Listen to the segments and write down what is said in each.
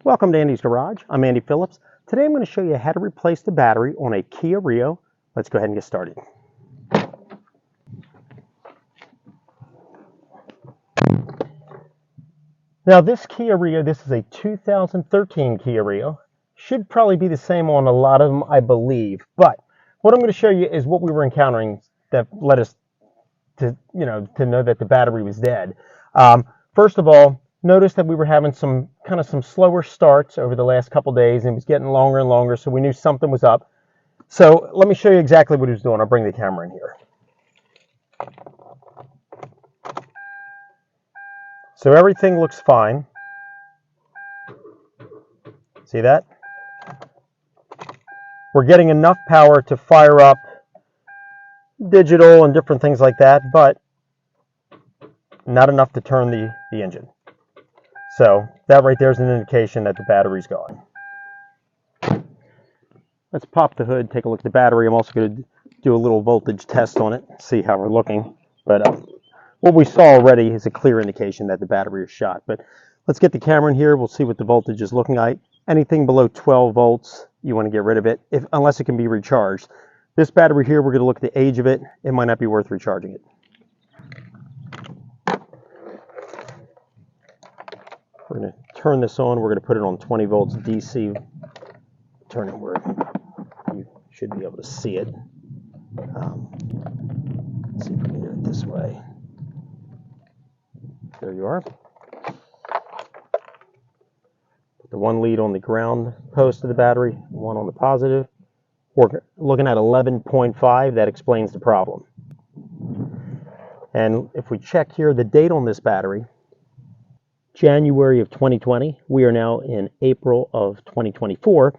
Welcome to Andy's Garage. I'm Andy Phillips. Today I'm going to show you how to replace the battery on a Kia Rio. Let's go ahead and get started. Now this Kia Rio, this is a 2013 Kia Rio. Should probably be the same on a lot of them, I believe. But what I'm going to show you is what we were encountering that led us to know that the battery was dead. First of all, notice that we were having some slower starts over the last couple days, and it was getting longer and longer, so we knew something was up. So let me show you exactly what he was doing. I'll bring the camera in here. So everything looks fine. See that? We're getting enough power to fire up digital and different things like that, but not enough to turn the engine. So that right there is an indication that the battery's gone. Let's pop the hood, take a look at the battery. I'm also going to do a little voltage test on it, see how we're looking. But what we saw already is a clear indication that the battery is shot. But let's get the camera in here. We'll see what the voltage is looking like. Anything below 12 volts, you want to get rid of it, unless it can be recharged. This battery here, we're going to look at the age of it. It might not be worth recharging it. We're going to turn this on. We're going to put it on 20 volts DC. Turn it where you should be able to see it. Let's see if we can do it this way. There you are. Put the one lead on the ground post of the battery, one on the positive. We're looking at 11.5. That explains the problem. And if we check here, the date on this battery, January of 2020. We are now in April of 2024.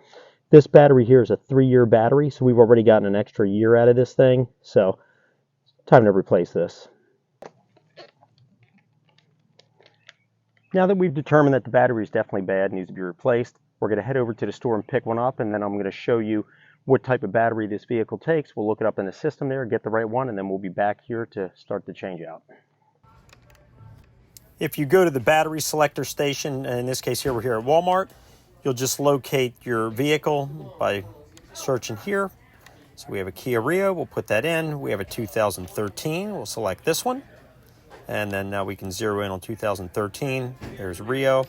This battery here is a 3-year battery, so we've already gotten an extra year out of this thing. So, time to replace this. Now that we've determined that the battery is definitely bad, needs to be replaced, we're going to head over to the store and pick one up, and then I'm going to show you what type of battery this vehicle takes. We'll look it up in the system there, get the right one, and then we'll be back here to start the change out. If you go to the battery selector station, in this case here, we're here at Walmart, you'll just locate your vehicle by searching here. So we have a Kia Rio, we'll put that in. We have a 2013, we'll select this one. And then now we can zero in on 2013. There's Rio.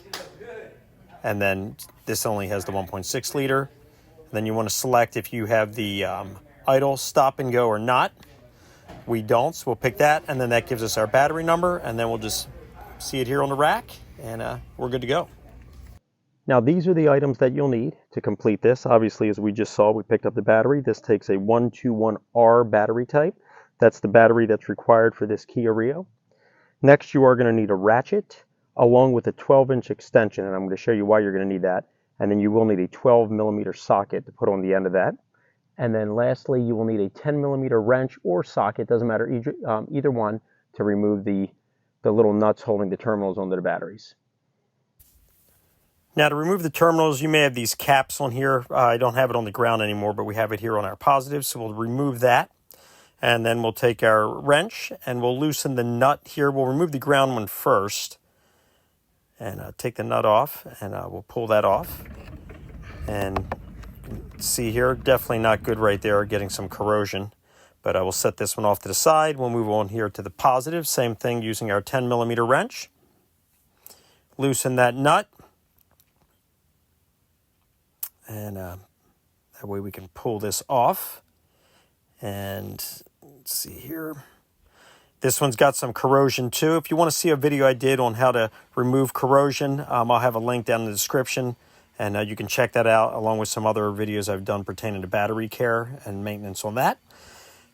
And then this only has the 1.6 liter. And then you want to select if you have the idle, stop and go or not. We don't, so we'll pick that. And then that gives us our battery number. And then we'll just see it here on the rack, and we're good to go. Now these are the items that you'll need to complete this. Obviously, as we just saw, we picked up the battery. This takes a 121R battery type. That's the battery that's required for this Kia Rio. Next, you are going to need a ratchet along with a 12-inch extension, and I'm going to show you why you're going to need that. And then you will need a 12-millimeter socket to put on the end of that. And then lastly, you will need a 10-millimeter wrench or socket, doesn't matter, either one, to remove the little nuts holding the terminals onto the batteries. Now to remove the terminals, you may have these caps on here. I don't have it on the ground anymore, but we have it here on our positive, so we'll remove that. And then we'll take our wrench and we'll loosen the nut here. We'll remove the ground one first and take the nut off, and we'll pull that off. And you can see here, definitely not good right there, getting some corrosion. But I will set this one off to the side. We'll move on here to the positive. Same thing using our 10-millimeter wrench. Loosen that nut. And that way we can pull this off. And let's see here. This one's got some corrosion too. If you want to see a video I did on how to remove corrosion, I'll have a link down in the description. And you can check that out along with some other videos I've done pertaining to battery care and maintenance on that.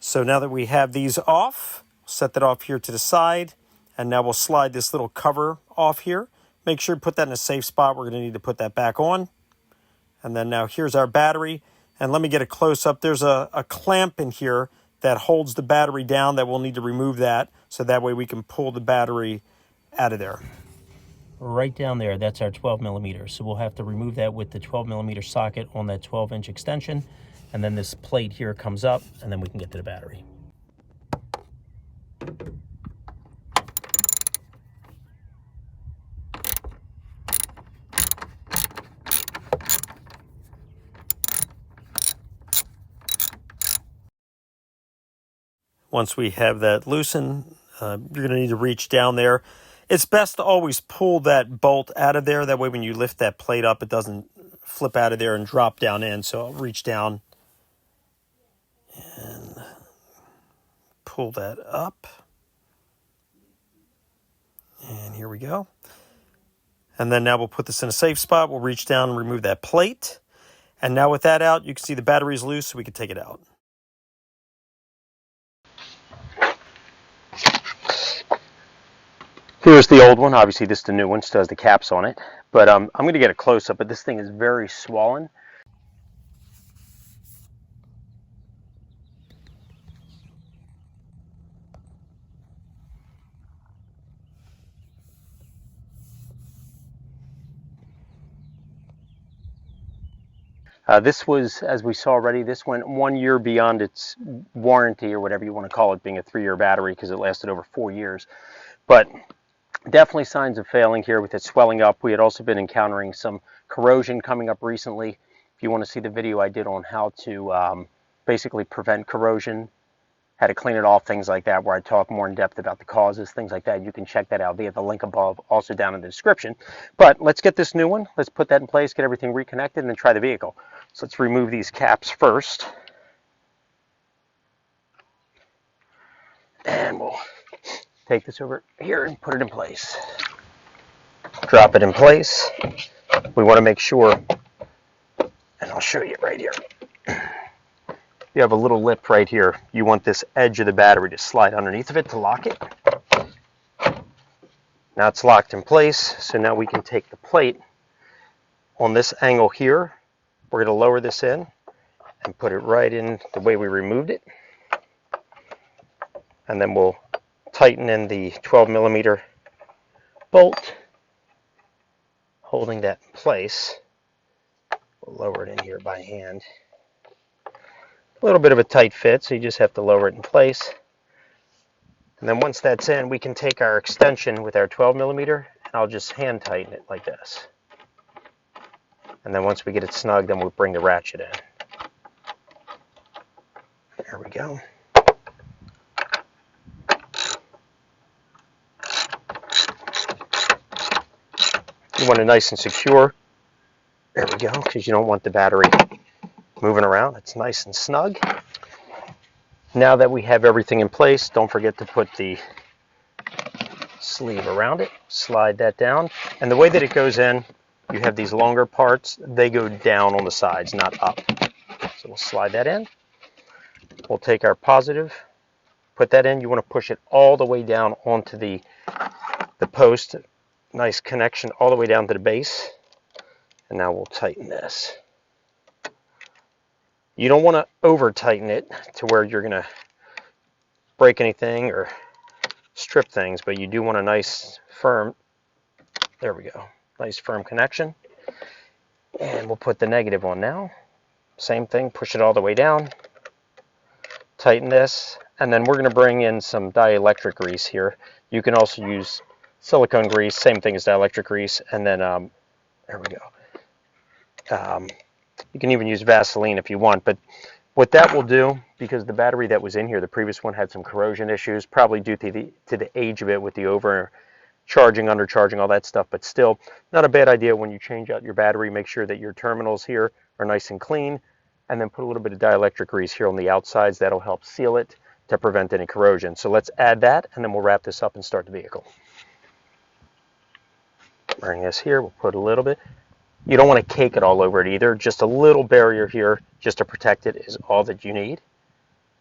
So now that we have these off, set that off here to the side, and now we'll slide this little cover off here. Make sure to put that in a safe spot. We're going to need to put that back on. And then now here's our battery. And let me get a close-up. There's a clamp in here that holds the battery down that we'll need to remove that, so that way we can pull the battery out of there. Right down there, that's our 12 millimeter. So we'll have to remove that with the 12 millimeter socket on that 12-inch extension. And then this plate here comes up, and then we can get to the battery. Once we have that loosened, you're going to need to reach down there. It's best to always pull that bolt out of there. That way when you lift that plate up, it doesn't flip out of there and drop down in. So I'll reach down and pull that up. And here we go. And then now we'll put this in a safe spot. We'll reach down and remove that plate. And now with that out, you can see the battery's loose, so we can take it out. Here's the old one. Obviously, this is the new one. Still has the caps on it. But I'm going to get a close-up, but this thing is very swollen. This was, as we saw already, this went 1 year beyond its warranty, or whatever you want to call it, being a 3-year battery, because it lasted over 4 years. But definitely signs of failing here with it swelling up. We had also been encountering some corrosion coming up recently. If you want to see the video I did on how to basically prevent corrosion, how to clean it off, things like that, where I talk more in depth about the causes, things like that, you can check that out via the link above, also down in the description. But let's get this new one. Let's put that in place, get everything reconnected, and then try the vehicle. So let's remove these caps first. And we'll take this over here and put it in place. Drop it in place. We want to make sure, and I'll show you right here. You have a little lip right here. You want this edge of the battery to slide underneath of it to lock it. Now it's locked in place, so now we can take the plate on this angle here. We're going to lower this in and put it right in the way we removed it. And then we'll tighten in the 12mm bolt, holding that in place. We'll lower it in here by hand. A little bit of a tight fit, so you just have to lower it in place. And then once that's in, we can take our extension with our 12mm, and I'll just hand tighten it like this. And then once we get it snug, then we'll bring the ratchet in. There we go. You want it nice and secure. There we go, because you don't want the battery moving around. It's nice and snug. Now that we have everything in place, don't forget to put the sleeve around it. Slide that down. And the way that it goes in, you have these longer parts. They go down on the sides, not up. So we'll slide that in. We'll take our positive, put that in. You want to push it all the way down onto the post. Nice connection all the way down to the base. And now we'll tighten this. You don't want to over tighten it to where you're going to break anything or strip things, but you do want a nice firm, there we go, nice firm connection. And we'll put the negative on now. Same thing, push it all the way down, tighten this, and then we're going to bring in some dielectric grease here. You can also use silicone grease, same thing as dielectric grease, and then there we go. You can even use Vaseline if you want, but what that will do, because the battery that was in here, the previous one had some corrosion issues, probably due to the age of it with the overcharging, undercharging, all that stuff, but still not a bad idea when you change out your battery. Make sure that your terminals here are nice and clean, and then put a little bit of dielectric grease here on the outsides. That'll help seal it to prevent any corrosion. So let's add that, and then we'll wrap this up and start the vehicle. Bring this here, we'll put a little bit. You don't want to cake it all over it either. Just a little barrier here just to protect it is all that you need.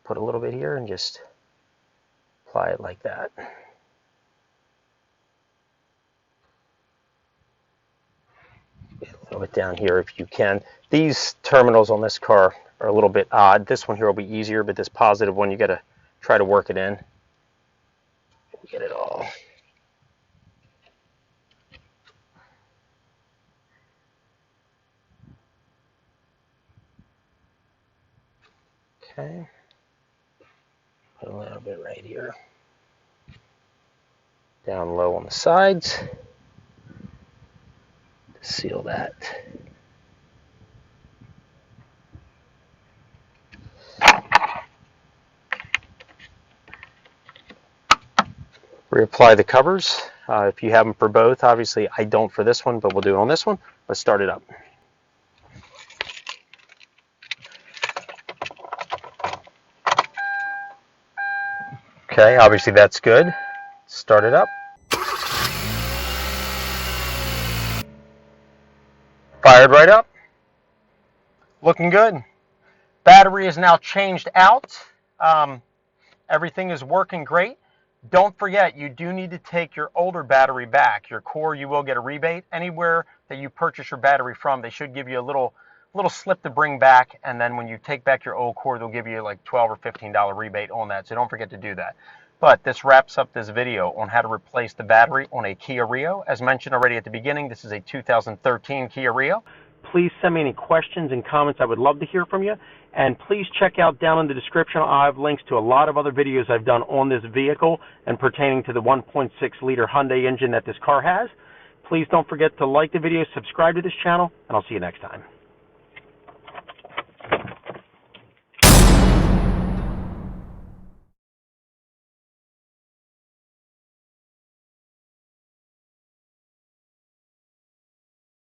Put a little bit here and just apply it like that. Get a little bit down here if you can. These terminals on this car are a little bit odd. This one here will be easier, but this positive one, you got to try to work it in. Get it all. Okay, put a little bit right here, down low on the sides to seal that. Reapply the covers. If you have them for both, obviously I don't for this one, but we'll do it on this one. Let's start it up. Okay, obviously that's good. Start it up. Fired right up. Looking good. Battery is now changed out. Everything is working great. Don't forget, you do need to take your older battery back. Your core, you will get a rebate. Anywhere that you purchase your battery from, they should give you a little slip to bring back, and then when you take back your old core, they'll give you like $12 or $15 rebate on that, so don't forget to do that. But this wraps up this video on how to replace the battery on a Kia Rio. As mentioned already at the beginning, this is a 2013 Kia Rio. Please send me any questions and comments. I would love to hear from you. And please check out down in the description. I have links to a lot of other videos I've done on this vehicle and pertaining to the 1.6 liter Hyundai engine that this car has. Please don't forget to like the video, subscribe to this channel, and I'll see you next time.